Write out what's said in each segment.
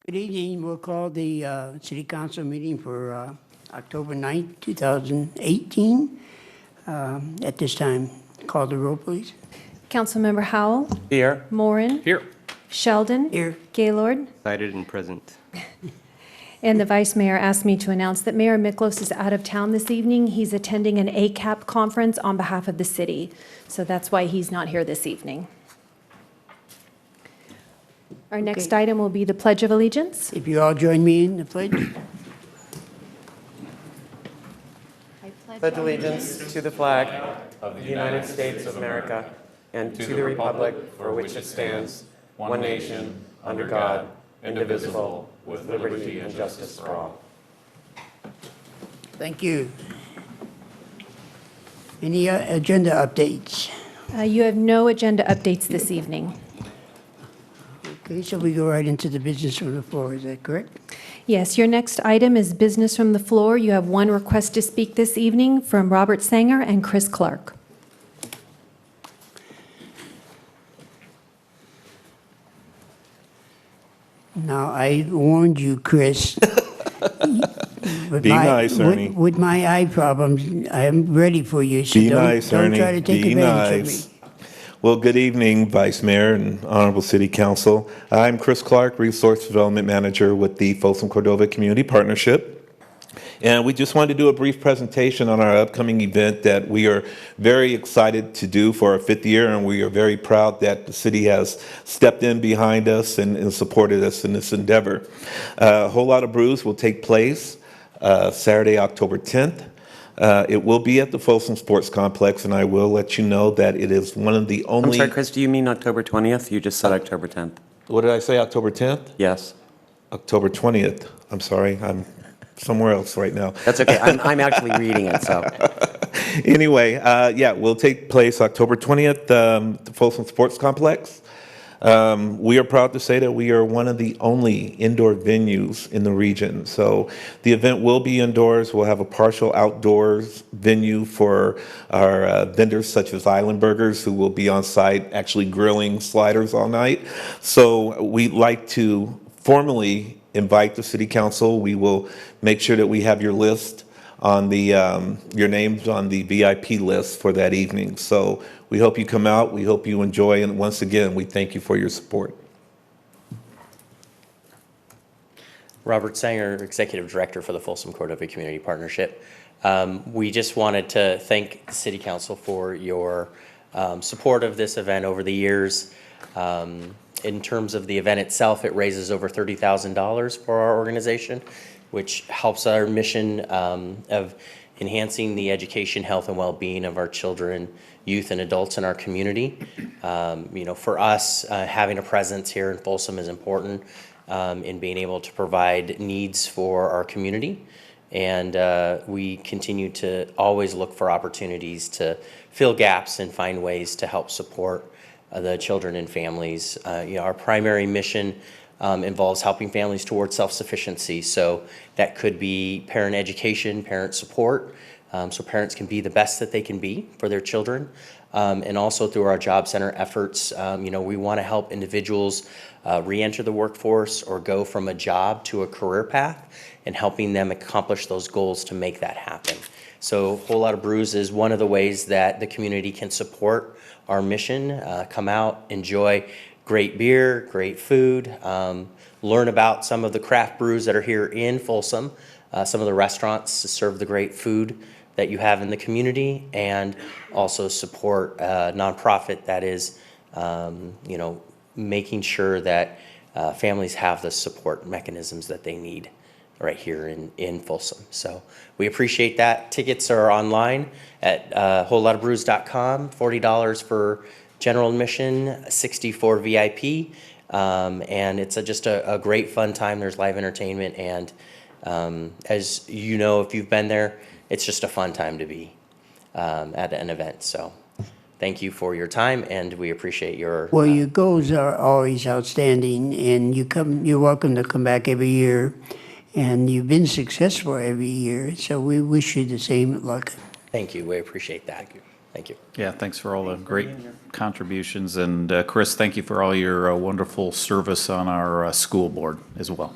Good evening. We'll call the City Council meeting for October 9th, 2018. At this time, call the roll, please. Councilmember Howell. Here. Morin. Here. Sheldon. Here. Gaylord. Cited and present. And the Vice Mayor asked me to announce that Mayor Miklos is out of town this evening. He's attending an ACAP conference on behalf of the city. So that's why he's not here this evening. Our next item will be the Pledge of Allegiance. If you all join me in the pledge. Pledge allegiance to the flag of the United States of America and to the republic for which it stands, one nation, under God, indivisible, with liberty and justice for all. Thank you. Any agenda updates? You have no agenda updates this evening. Okay, so we go right into the business from the floor. Is that correct? Yes, your next item is business from the floor. You have one request to speak this evening from Robert Sanger and Chris Clark. Now, I warned you, Chris. With Be nice, Ernie. With my eye problems, I'm ready for you. So Be don't, nice, don't Ernie. try to take Be advantage nice. of me. Well, good evening, Vice Mayor and Honorable City Council. I'm Chris Clark, Resource Development Manager with the Folsom Cordova Community Partnership. And we just wanted to do a brief presentation on our upcoming event that we are very excited to do for our 5th year, and we are very proud that the city has stepped in behind us and supported us in this endeavor. A whole lot of brews will take place Saturday, October 10th. It will be at the Folsom Sports Complex, and I will let you know that it is one of the only... I'm sorry, Chris, do you mean October 20th? You just said October 10th. What did I say, October 10th? Yes. October 20th. I'm sorry, I'm somewhere else right now. That's okay. I'm actually reading it, so. Anyway, yeah, will take place October 20th, the Folsom Sports Complex. We are proud to say that we are one of the only indoor venues in the region. So the event will be indoors. We'll have a partial outdoors venue for our vendors such as Island Burgers, who will be on site actually grilling sliders all night. So we'd like to formally invite the City Council. We will make sure that we have your list on the your names on the VIP list for that evening. So we hope you come out. We hope you enjoy. And once again, we thank you for your support. Robert Sanger, Executive Director for the Folsom Cordova Community Partnership. We just wanted to thank the City Council for your support of this event over the years. In terms of the event itself, it raises over $30,000 for our organization, which helps our mission of enhancing the education, health, and well-being of our children, youth, and adults in our community. You know, for us, having a presence here in Folsom is important in being able to provide needs for our community. And we continue to always look for opportunities to fill gaps and find ways to help support the children and families. You know, our primary mission involves helping families towards self-sufficiency. So that could be parent education, parent support, so parents can be the best that they can be for their children. And also through our job center efforts, you know, we want to help individuals re-enter the workforce or go from a job to a career path, and helping them accomplish those goals to make that happen. So Whole Lot of Brews is one of the ways that the community can support our mission. Come out, enjoy great beer, great food, learn about some of the craft brews that are here in Folsom, some of the restaurants to serve the great food that you have in the community, and also support a nonprofit that is, you know, making sure that families have the support mechanisms that they need right here in Folsom. So we appreciate that. Tickets are online at wholelotofbrews.com, $40 for general admission, $60 for VIP. And it's just a great fun time. There's live entertainment, and as you know, if you've been there, it's just a fun time to be at an event. So thank you for your time, and we appreciate your... Well, your goals are always outstanding, and you're welcome to come back every year. And you've been successful every year, so we wish you the same luck. Thank you. We appreciate that. Thank you. Yeah, thanks for all the great contributions. And Chris, thank you for all your wonderful service on our school board as well.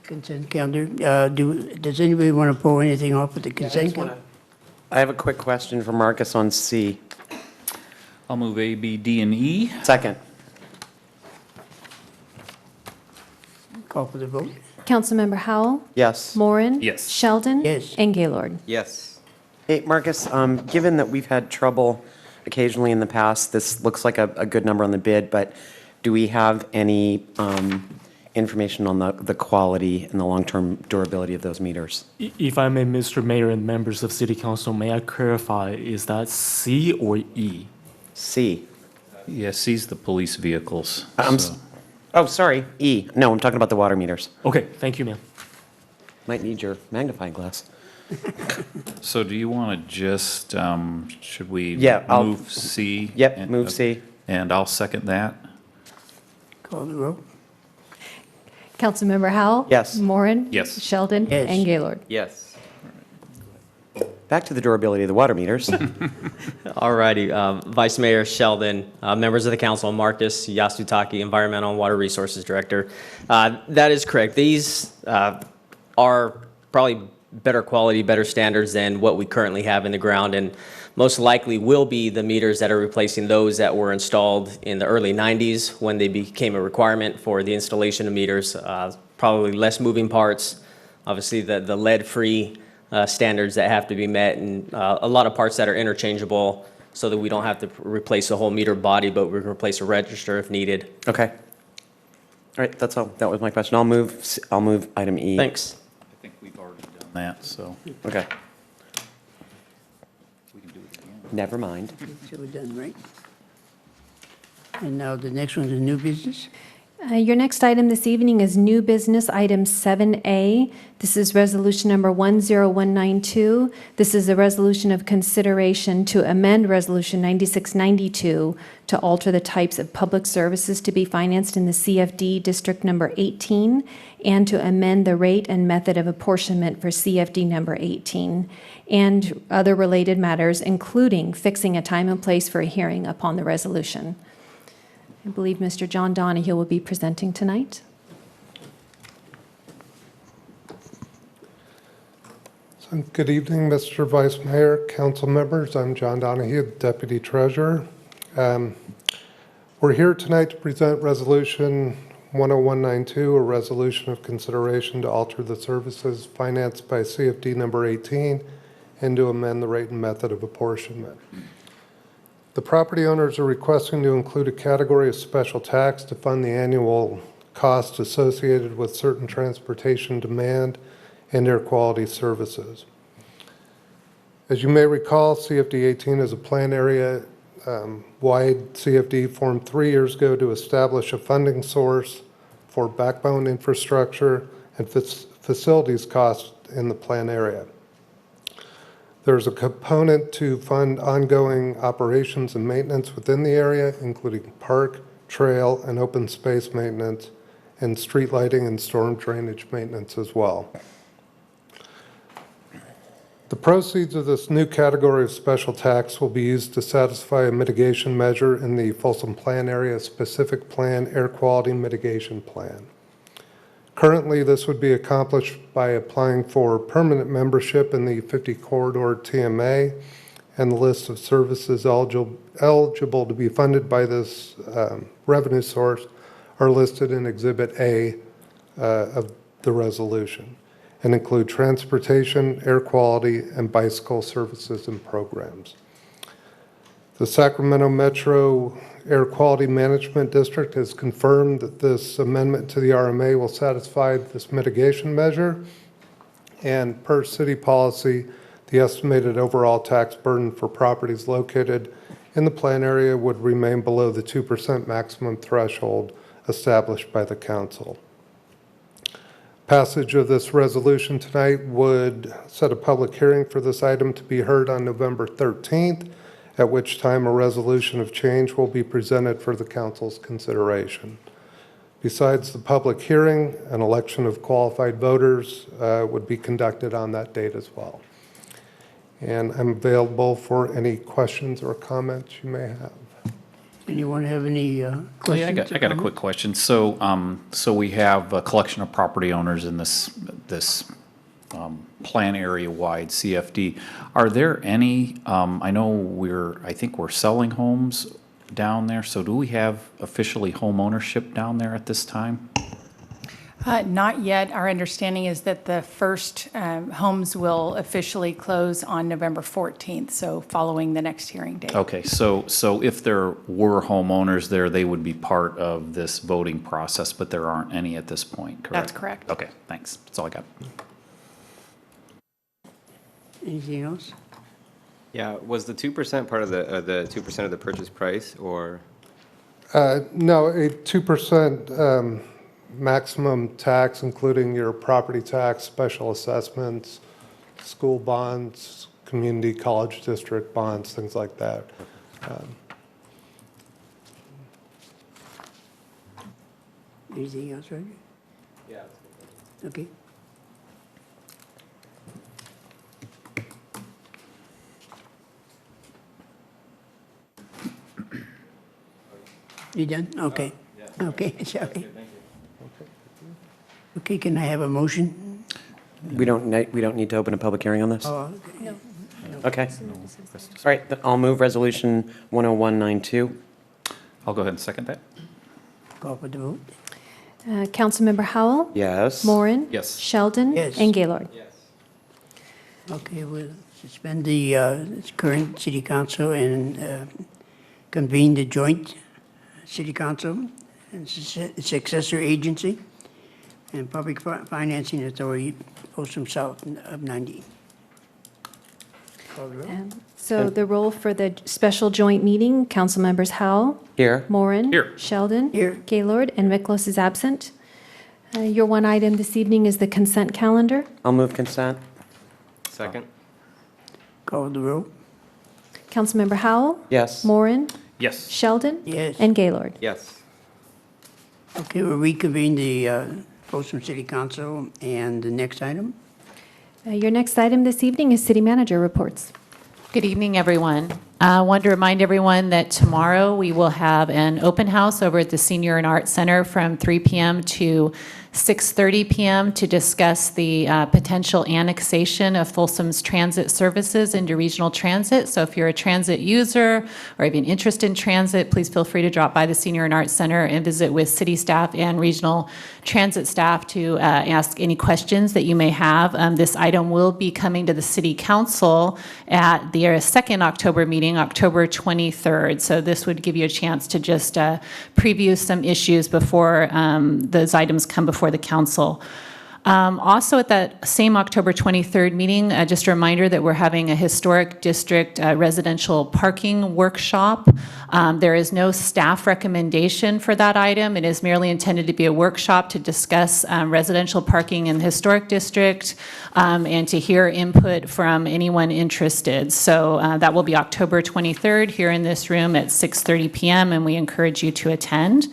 Consent calendar. Does anybody want to pull anything off with the consent calendar? I have a quick question for Marcus on C. I'll move A, B, D, and E. Second. Call for the vote. Councilmember Howell? Yes. Moran? Yes. Sheldon? Yes. And Gaylord? Yes. Hey, Marcus, given that we've had trouble occasionally in the past, this looks like a good number on the bid, but do we have any information on the quality and the long-term durability of those meters? If I may, Mr. Mayor and members of City Council, may I clarify, is that C or E? C. Yeah, C's the police vehicles. so- Oh, sorry, E. No, I'm talking about the water meters. Okay, thank you, ma'am. Might need your magnifying glass. So do you want to just, should we Yeah, I'll- move C? Yep, And- move C. And I'll second that. Call the roll. Councilmember Howell? Yes. Moran? Yes. Sheldon? Yes. And Gaylord? Yes. Back to the durability of the water meters. All righty, Vice Mayor Sheldon, members of the council, Marcus Yasutaki, Environmental and Water Resources Director. That is correct. These are probably better quality, better standards than what we currently have in the ground, and most likely will be the meters that are replacing those that were installed in the early 90s when they became a requirement for the installation of meters. Probably less moving parts, obviously the lead-free standards that have to be met, and a lot of parts that are interchangeable so that we don't have to replace the whole meter body, but we can replace a register if needed. Okay. All right, that's all. That was my question. I'll move item E. Thanks. I think we've already done that, so Okay. we can do it again. Never mind. So we're done, right? And now the next one is new business. Your next item this evening is new business, item 7A. This is resolution number 10192. This is a resolution of consideration to amend Resolution 9692 to alter the types of public services to be financed in the CFD District Number 18 and to amend the rate and method of apportionment for CFD Number 18 and other related matters, including fixing a time and place for a hearing upon the resolution. I believe Mr. John Donahue will be presenting tonight. Good evening, Mr. Vice Mayor, council members. I'm John Donahue, Deputy Treasurer. We're here tonight to present Resolution 10192, a resolution of consideration to alter the services financed by CFD number 18 and to amend the rate and method of apportionment. The property owners are requesting to include a category of special tax to fund the annual costs associated with certain transportation demand and air quality services. As you may recall, CFD 18 is a plan area wide CFD formed 3 years ago to establish a funding source for backbone infrastructure and facilities costs in the plan area. There's a component to fund ongoing operations and maintenance within the area, including park, trail, and open space maintenance, and street lighting and storm drainage maintenance as well. The proceeds of this new category of special tax will be used to satisfy a mitigation measure in the Folsom Plan Area Specific Plan Air Quality Mitigation Plan. Currently, this would be accomplished by applying for permanent membership in the 50 Corridor TMA, and the list of services eligible to be funded by this revenue source are listed in Exhibit A of the resolution and include transportation, air quality, and bicycle services and programs. The Sacramento Metro Air Quality Management District has confirmed that this amendment to the RMA will satisfy this mitigation measure. And per city policy, the estimated overall tax burden for properties located in the plan area would remain below the 2% maximum threshold established by the council. Passage of this resolution tonight would set a public hearing for this item to be heard on November 13th, at which time a resolution of change will be presented for the council's consideration. Besides the public hearing, an election of qualified voters would be conducted on that date as well. And I'm available for any questions or comments you may have. Anyone have any Yeah, questions? I got a quick question. So we have a collection of property owners in this plan area-wide CFD. Are there any, I know I think we're selling homes down there, so do we have officially home ownership down there at this time? Not yet. Our understanding is that the first homes will officially close on November 14th, so following the next hearing date. Okay, so if there were homeowners there, they would be part of this voting process, but there aren't any at this point, correct? That's correct. Okay, thanks. That's all I got. Anything else? Yeah, was the 2% part of the 2% of the purchase price, or? No, a 2% maximum tax, including your property tax, special assessments, school bonds, community college district bonds, things like that. Anything else, Roger? Yeah. Okay. You done? Okay. Okay, sorry. Okay, can I have a motion? We don't need to open a public hearing on this? Oh, okay. Okay. All right, then I'll move Resolution 10192. I'll go ahead and second that. Call for the vote. Councilmember Howell? Yes. Moran? Yes. Sheldon? Yes. And Gaylord? Okay, we'll suspend the current city council and convene the joint city council and successor agency and public financing authority, Folsom South of 90. Call the roll. So the roll for the special joint meeting, council members Howell, Here. Moran. Here. Sheldon. Here. Gaylord, and Miklos is absent. Your one item this evening is the consent calendar. I'll move consent. Second? Call the roll. Councilmember Howell, Yes. Moran, Yes. Sheldon. Yes. And Gaylord. Yes. Okay, we'll reconvene the Folsom City Council and the next item. Your next item this evening is city manager reports. Good evening, everyone. I want to remind everyone that tomorrow we will have an open house over at the Senior and Arts Center from 3 p.m. to 6:30 p.m. to discuss the potential annexation of Folsom's transit services into regional transit. So if you're a transit user or have an interest in transit, please feel free to drop by the Senior and Arts Center and visit with city staff and regional transit staff to ask any questions that you may have. This item will be coming to the City Council at the second October meeting, October 23rd. So this would give you a chance to just preview some issues before those items come before the council. Also at that same October 23rd meeting, just a reminder that we're having a historic district residential parking workshop. There is no staff recommendation for that item. It is merely intended to be a workshop to discuss residential parking in the historic district and to hear input from anyone interested. So that will be October 23rd here in this room at 6:30 p.m. and we encourage you to attend.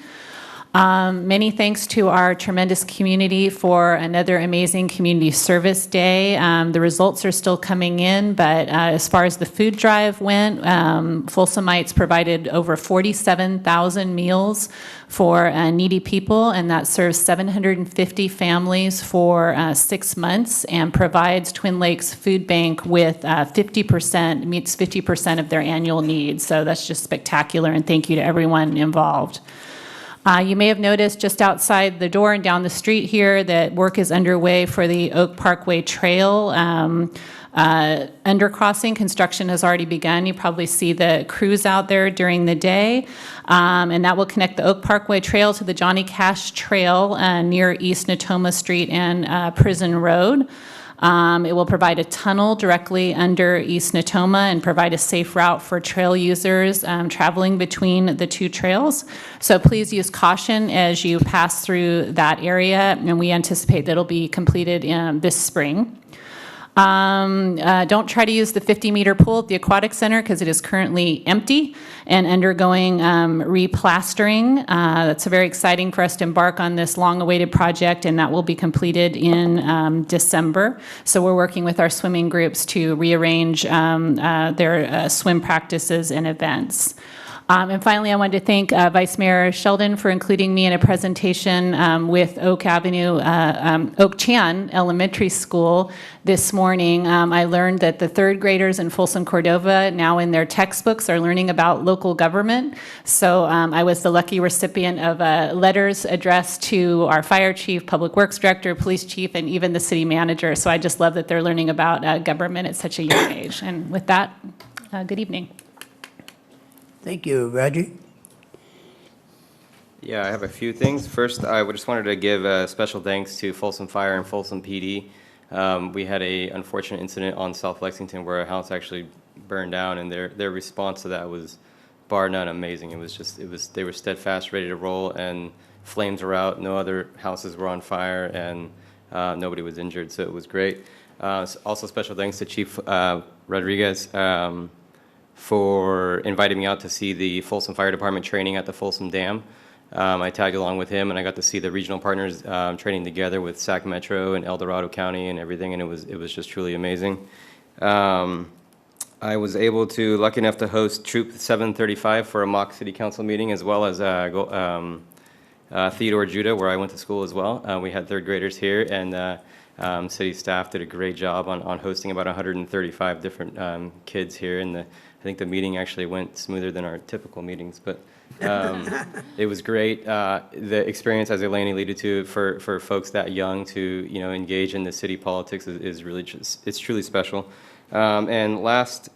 Many thanks to our tremendous community for another amazing community service day. The results are still coming in, but as far as the food drive went, Folsomites provided over 47,000 meals for needy people, and that serves 750 families for 6 months and provides Twin Lakes Food Bank with 50%, meets 50% of their annual needs. So that's just spectacular, and thank you to everyone involved. You may have noticed just outside the door and down the street here that work is underway for the Oak Parkway Trail undercrossing. Construction has already begun. You probably see the crews out there during the day. And that will connect the Oak Parkway Trail to the Johnny Cash Trail near East Natoma Street and Prison Road. It will provide a tunnel directly under East Natoma and provide a safe route for trail users traveling between the two trails. So please use caution as you pass through that area, and we anticipate that it'll be completed this spring. Don't try to use the 50-meter pool at the Aquatic Center because it is currently empty and undergoing replastering. That's very exciting for us to embark on this long-awaited project, and that will be completed in December. So we're working with our swimming groups to rearrange their swim practices and events. And finally, I wanted to thank Vice Mayor Sheldon for including me in a presentation with Oak Chan Elementary School this morning. I learned that the third graders in Folsom, Cordova, now in their textbooks are learning about local government. So I was the lucky recipient of letters addressed to our fire chief, public works director, police chief, and even the city manager. So I just love that they're learning about government at such a young age. And with that, good evening. Thank you, Roger. Yeah, I have a few things. First, I just wanted to give special thanks to Folsom Fire and Folsom PD. We had a unfortunate incident on South Lexington where a house actually burned down, and their response to that was bar none amazing. They were steadfast, ready to roll, and flames were out. No other houses were on fire, and nobody was injured, so it was great. Also, special thanks to Chief Rodriguez for inviting me out to see the Folsom Fire Department training at the Folsom Dam. I tagged along with him, and I got to see the regional partners training together with Sac Metro and El Dorado County and everything, and it was just truly amazing. I was lucky enough to host Troop 735 for a mock city council meeting, as well as Theodore Judah, where I went to school as well. We had third graders here, and city staff did a great job on hosting about 135 different kids here, and I think the meeting actually went smoother than our typical meetings, but it was great. The experience, as Elaine alluded to, for folks that young to engage in the city politics is really it's truly special. And last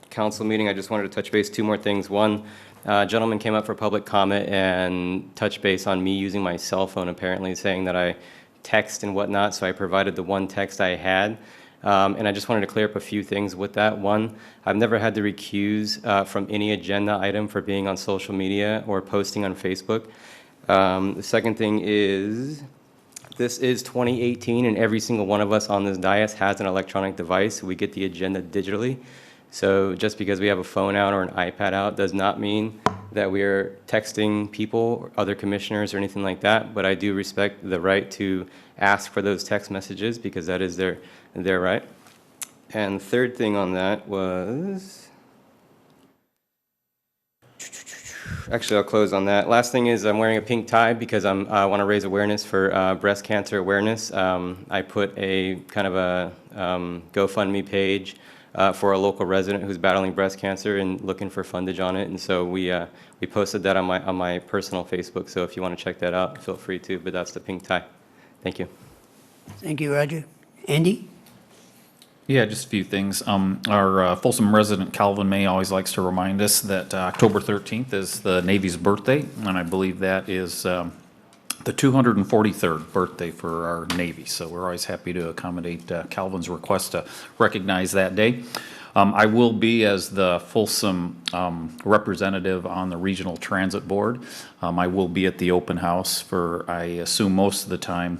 council meeting, I just wanted to touch base two more things. One, a gentleman came up for public comment and touched base on me using my cell phone, apparently saying that I text and whatnot, so I provided the one text I had. And I just wanted to clear up a few things with that. One, I've never had to recuse from any agenda item for being on social media or posting on Facebook. The second thing is, this is 2018, and every single one of us on this dais has an electronic device. We get the agenda digitally. So just because we have a phone out or an iPad out does not mean that we are texting people or other commissioners or anything like that, but I do respect the right to ask for those text messages because that is their right. And the third thing on that was, actually I'll close on that. Last thing is I'm wearing a pink tie because I want to raise awareness for breast cancer awareness. I put a kind of a GoFundMe page for a local resident who's battling breast cancer and looking for fundage on it, and so we posted that on my personal Facebook. So if you want to check that out, feel free to. But that's the pink tie. Thank you. Thank you, Roger. Andy? Yeah, just a few things. Our Folsom resident Calvin May always likes to remind us that October 13th is the Navy's birthday, and I believe that is the 243rd birthday for our Navy. So we're always happy to accommodate Calvin's request to recognize that day. I will be, as the Folsom representative on the Regional Transit Board, I will be at the open house for, I assume, most of the time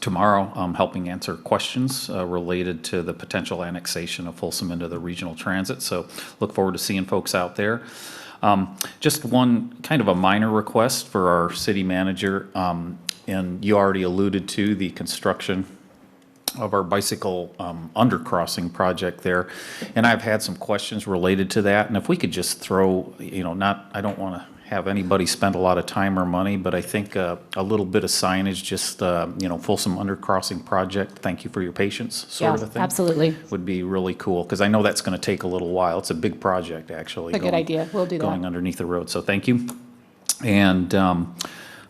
tomorrow, helping answer questions related to the potential annexation of Folsom into the regional transit. So look forward to seeing folks out there. Just one kind of a minor request for our city manager, and you already alluded to the construction of our bicycle undercrossing project there, and I've had some questions related to that, and if we could just throw, I don't want to have anybody spend a lot of time or money, but I think a little bit of signage, just, Folsom undercrossing project, thank you for your patience, sort of a thing. Absolutely. Would be really cool, because I know that's going to take a little while. It's a big project, actually. It's a good idea. We'll do that. Going underneath the road, so thank you. And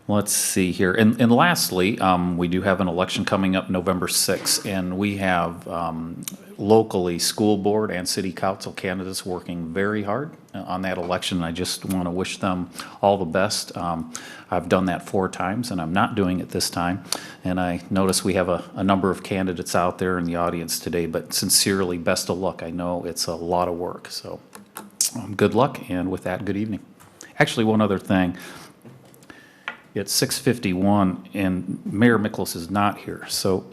let's see here. And lastly, we do have an election coming up November 6th, and we have locally school board and city council candidates working very hard on that election. I just want to wish them all the best. I've done that 4 times, and I'm not doing it this time. And I notice we have a number of candidates out there in the audience today, but sincerely, best of luck. I know it's a lot of work, so good luck, and with that, good evening. Actually, one other thing. it's 6:51 and Mayor Miklos is not here. So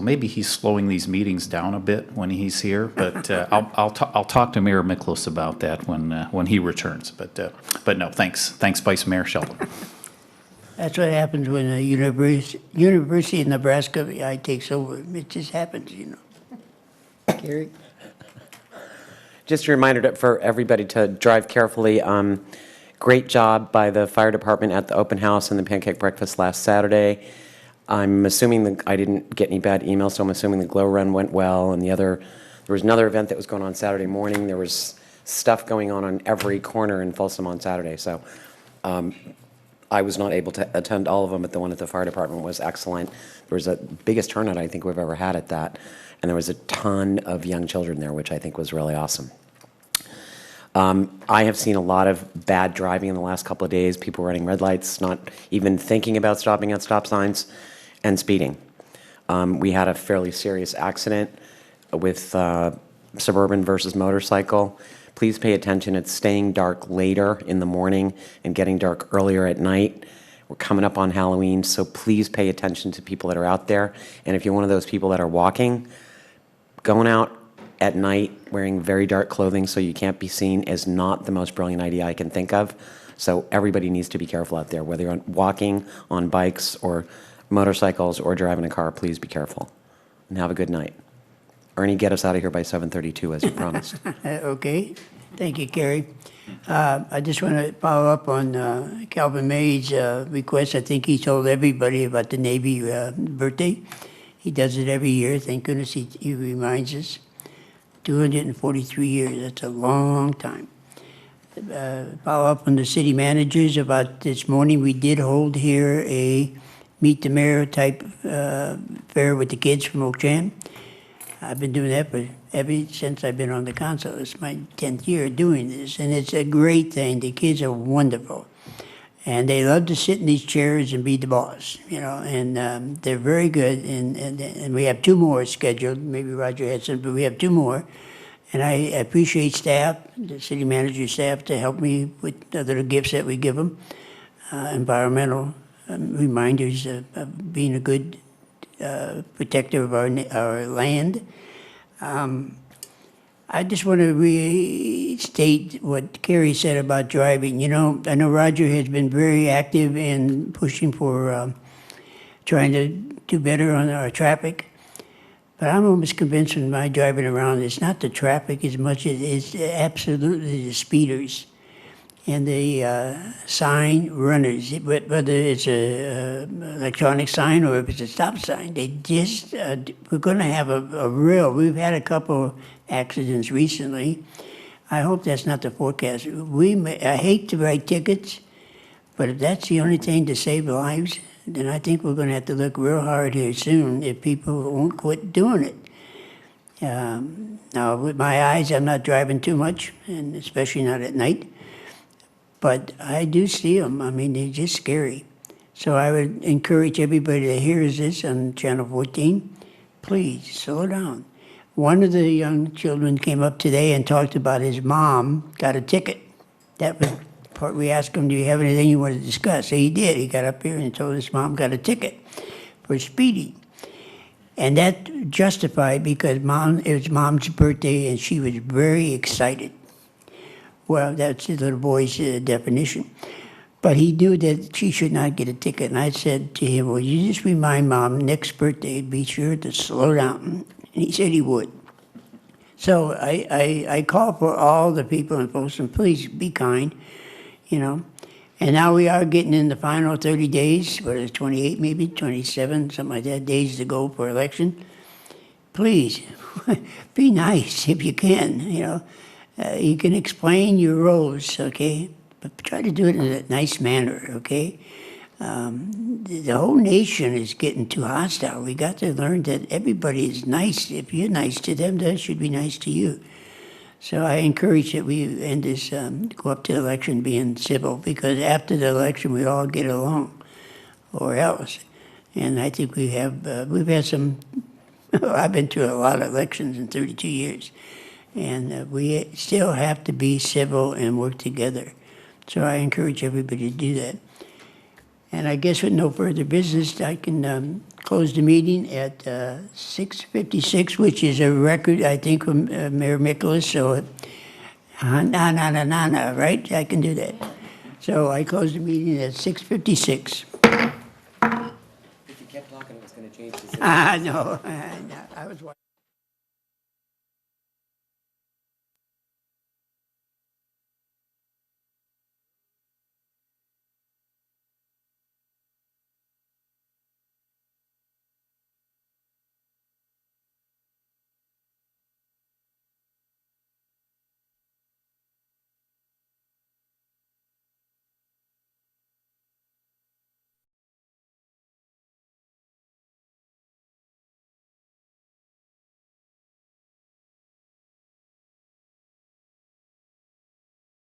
maybe he's slowing these meetings down a bit when he's here, but I'll talk to Mayor Miklos about that when he returns. But no, thanks. Thanks, Vice Mayor Sheldon. That's what happens when a University of Nebraska takes over. It just happens, you know. Gary? Just a reminder for everybody to drive carefully. Great job by the fire department at the open house and the pancake breakfast last Saturday. I'm assuming I didn't get any bad emails, so I'm assuming the glow run went well. And there was another event that was going on Saturday morning. There was stuff going on every corner in Folsom on Saturday. So I was not able to attend all of them, but the one at the fire department was excellent. There was the biggest turnout I think we've ever had at that. And there was a ton of young children there, which I think was really awesome. I have seen a lot of bad driving in the last couple of days, people running red lights, not even thinking about stopping at stop signs, and speeding. We had a fairly serious accident with suburban versus motorcycle. Please pay attention. It's staying dark later in the morning and getting dark earlier at night. We're coming up on Halloween, so please pay attention to people that are out there. And if you're one of those people that are walking, going out at night wearing very dark clothing so you can't be seen is not the most brilliant idea I can think of. So everybody needs to be careful out there, whether you're walking, on bikes, or motorcycles, or driving a car. Please be careful. And have a good night. Ernie, get us out of here by 7:32 as you promised. Okay. Thank you, Carrie. I just want to follow up on Calvin May's request. I think he told everybody about the Navy birthday. He does it every year. Thank goodness he reminds us. 243 years, that's a long time. Follow up on the city managers about this morning. We did hold here a Meet the Mayor type fair with the kids from Oakchan. I've been doing that ever since I've been on the council. It's my 10th year doing this, and it's a great thing. The kids are wonderful. And they love to sit in these chairs and be the boss, you know, and they're very good. And we have two more scheduled. Maybe Roger had some, but we have two more. And I appreciate staff, the city manager staff, to help me with the little gifts that we give them. Environmental reminders of being a good protector of our land. I just want to restate what Carrie said about driving. You know, I know Roger has been very active in pushing for trying to do better on our traffic. But I'm almost convinced when I'm driving around, it's not the traffic as much as it's absolutely the speeders and the sign runners, whether it's a electronic sign or if it's a stop sign. They just, we're going to have we've had a couple accidents recently. I hope that's not the forecast. I hate to write tickets, but if that's the only thing to save lives, then I think we're going to have to look real hard here soon if people won't quit doing it. Now, with my eyes, I'm not driving too much, and especially not at night. But I do see them. I mean, they're just scary. So I would encourage everybody that hears this on Channel 14, please slow down. One of the young children came up today and talked about his mom got a ticket. That was the part we asked him, do you have anything you want to discuss? So he did. He got up here and told his mom got a ticket for speeding. And that justified because it was mom's birthday and she was very excited. Well, that's the little boy's definition. But he knew that she should not get a ticket. And I said to him, well, you just remind mom next birthday, be sure to slow down. And he said he would. So I call for all the people in Folsom, please be kind, you know. And now we are getting in the final 30 days, what is it, 28 maybe, 27, something like that, days to go for election. Please, be nice if you can, you know. You can explain your roles, okay? But try to do it in a nice manner, okay? The whole nation is getting too hostile. We got to learn that everybody is nice. If you're nice to them, they should be nice to you. So I encourage that we end this, go up to the election being civil, because after the election, we all get along, or else. And I think we've had some, I've been through a lot of elections in 32 years. And we still have to be civil and work together. So I encourage everybody to do that. And I guess with no further business, I can close the meeting at 6:56, which is a record, I think, from Mayor Mikolas, so, right? I can do that. So I close the meeting at 6:56. If you kept talking, it was going to change the No, I was watching.